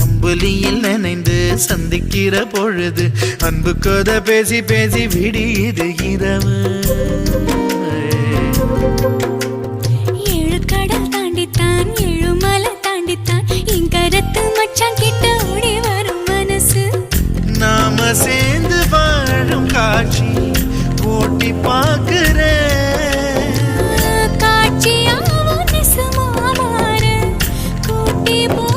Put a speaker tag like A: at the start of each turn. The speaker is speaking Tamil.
A: அம்புலியில் நினைந்து சந்திக்கிற பொழுது அன்பு கதை பேசி பேசி விடியுது இரவு.
B: ஏழு கடல் தாண்டித்தான் ஏழு மலை தாண்டித்தான் என் கருத்து மச்சான் கிட்ட ஓடி வரும் மனசு.
A: நாம சேர்ந்து வாழும் காட்சி போட்டி பார்க்கிறேன்.
B: காட்சியாவும் நெசமா மாற கூட்டி போ